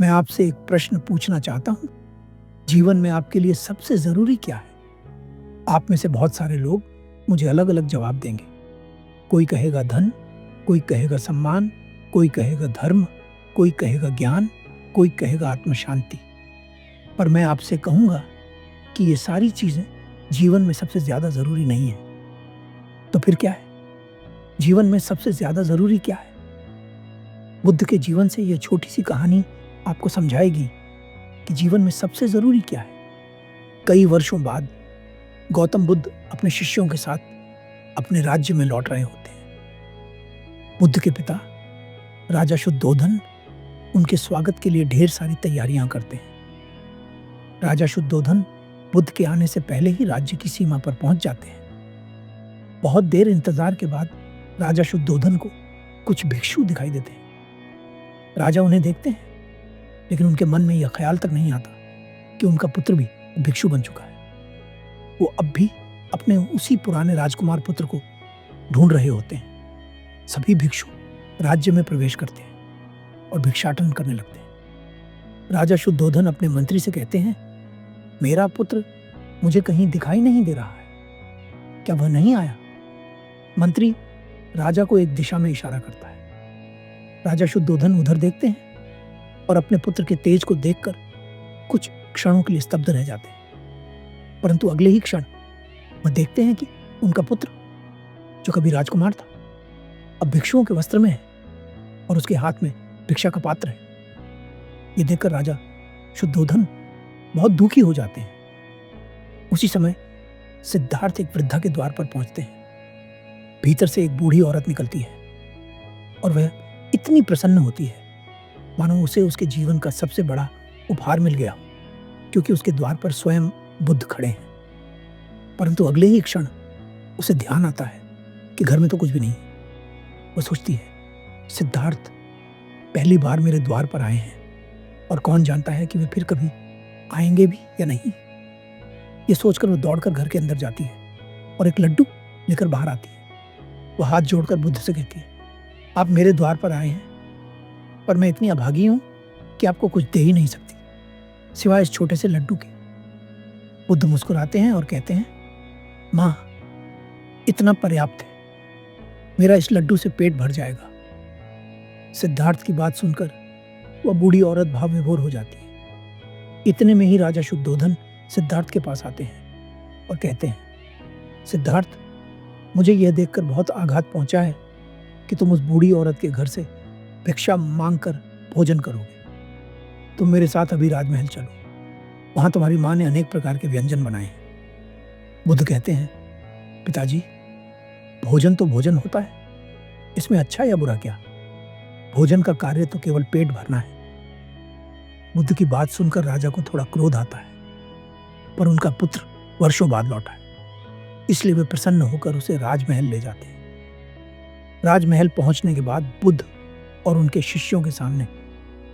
मैं आपसे एक प्रश्न पूछना चाहता हूँ। जीवन में आपके लिए सबसे ज़रूरी क्या है? आप में से बहुत सारे लोग मुझे अलग-अलग जवाब देंगे। कोई कहेगा धन, कोई कहेगा सम्मान, कोई कहेगा धर्म, कोई कहेगा ज्ञान, कोई कहेगा आत्म-शांति। पर मैं आपसे कहूँगा कि ये सारी चीज़ें जीवन में सबसे ज़्यादा ज़रूरी नहीं हैं। तो फिर क्या है? जीवन में सबसे ज़्यादा ज़रूरी क्या है? बुद्ध के जीवन से ये छोटी-सी कहानी आपको समझाएगी कि जीवन में सबसे ज़रूरी क्या है। कई वर्षों बाद गौतम बुद्ध अपने शिष्यों के साथ अपने राज्य में लौट रहे होते हैं। बुद्ध के पिता राजा शुद्धोधन उनके स्वागत के लिए ढेर सारी तैयारियां करते हैं। राजा शुद्धोधन बुद्ध के आने से पहले ही राज्य की सीमा पर पहुंच जाते हैं। बहुत देर इंतजार के बाद राजा शुद्धोधन को कुछ भिक्षु दिखाई देते हैं। राजा उन्हें देखते हैं, लेकिन उनके मन में यह ख्याल तक नहीं आता कि उनका पुत्र भी भिक्षु बन चुका है। वो अब भी अपने उसी पुराने राजकुमार पुत्र को ढूंढ रहे होते हैं। सभी भिक्षु राज्य में प्रवेश करते हैं और भिक्षाटन करने लगते हैं। राजा शुद्धोधन अपने मंत्री से कहते हैं, मेरा पुत्र मुझे कहीं दिखाई नहीं दे रहा है, क्या वह नहीं आया? मंत्री राजा को एक दिशा में इशारा करता है। राजा शुद्धोधन उधर देखते हैं और अपने पुत्र के तेज को देखकर कुछ क्षणों के लिए स्तब्ध रह जाते हैं। परंतु अगले ही क्षण वह देखते हैं कि उनका पुत्र, जो कभी राजकुमार था, अब भिक्षुओं के वस्त्र में है और उसके हाथ में भिक्षा का पात्र है। ये देखकर राजा शुद्धोधन बहुत दुखी हो जाते हैं। उसी समय सिद्धार्थ एक वृद्धा के द्वार पर पहुंचते हैं। भीतर से एक बूढ़ी औरत निकलती है और वह इतनी प्रसन्न होती है मानो उसे उसके जीवन का सबसे बड़ा उपहार मिल गया, क्योंकि उसके द्वार पर स्वयं बुद्ध खड़े हैं। परंतु अगले ही क्षण उसे ध्यान आता है कि घर में तो कुछ भी नहीं। वह सोचती है, सिद्धार्थ पहली बार मेरे द्वार पर आए हैं और कौन जानता है कि वे फिर कभी आएंगे भी या नहीं। ये सोचकर वह दौड़कर घर के अंदर जाती है और एक लड्डू लेकर बाहर आती है। वह हाथ जोड़कर बुद्ध से कहती है, आप मेरे द्वार पर आए हैं, पर मैं इतनी अभागी हूं कि आपको कुछ दे ही नहीं सकती, सिवाय इस छोटे से लड्डू के। बुद्ध मुस्कुराते हैं और कहते हैं, माँ, इतना पर्याप्त है, मेरा इस लड्डू से पेट भर जाएगा। सिद्धार्थ की बात सुनकर वह बूढ़ी औरत भाव विभोर हो जाती है। इतने में ही राजा शुद्धोधन सिद्धार्थ के पास आते हैं और कहते हैं, सिद्धार्थ, मुझे यह देखकर बहुत आघात पहुंचा है कि तुम उस बूढ़ी औरत के घर से भिक्षा मांगकर भोजन करोगे। तुम मेरे साथ अभी राजमहल चलो, वहां तुम्हारी माँ ने अनेक प्रकार के व्यंजन बनाए हैं। बुद्ध कहते हैं, पिताजी, भोजन तो भोजन होता है, इसमें अच्छा या बुरा क्या? भोजन का कार्य तो केवल पेट भरना है। बुद्ध की बात सुनकर राजा को थोड़ा क्रोध आता है, पर उनका पुत्र वर्षों बाद लौटा है, इसलिए वे प्रसन्न होकर उसे राजमहल ले जाते हैं। राजमहल पहुंचने के बाद बुद्ध और उनके शिष्यों के सामने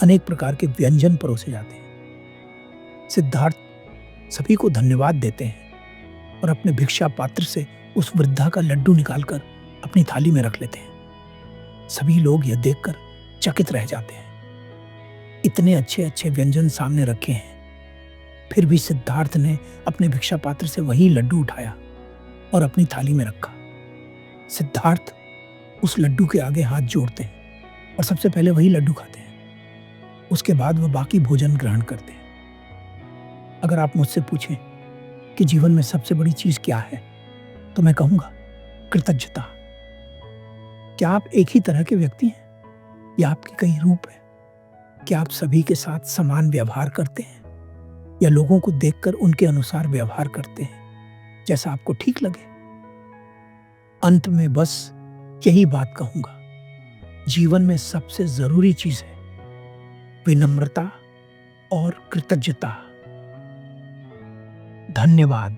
अनेक प्रकार के व्यंजन परोसे जाते हैं। सिद्धार्थ सभी को धन्यवाद देते हैं और अपने भिक्षा पात्र से उस वृद्धा का लड्डू निकालकर अपनी थाली में रख लेते हैं। सभी लोग यह देखकर चकित रह जाते हैं। इतने अच्छे अच्छे व्यंजन सामने रखे हैं, फिर भी सिद्धार्थ ने अपने भिक्षा पात्र से वही लड्डू उठाया और अपनी थाली में रखा। सिद्धार्थ उस लड्डू के आगे हाथ जोड़ते हैं और सबसे पहले वही लड्डू खाते हैं। उसके बाद वह बाकी भोजन ग्रहण करते हैं। अगर आप मुझसे पूछें कि जीवन में सबसे बड़ी चीज क्या है, तो मैं कहूंगा कृतज्ञता। क्या आप एक ही तरह के व्यक्ति हैं या आपके कई रूप हैं? क्या आप सभी के साथ समान व्यवहार करते हैं या लोगों को देखकर उनके अनुसार व्यवहार करते हैं, जैसा आपको ठीक लगे? अंत में बस यही बात कहूंगा, जीवन में सबसे जरूरी चीज है विनम्रता और कृतज्ञता। धन्यवाद।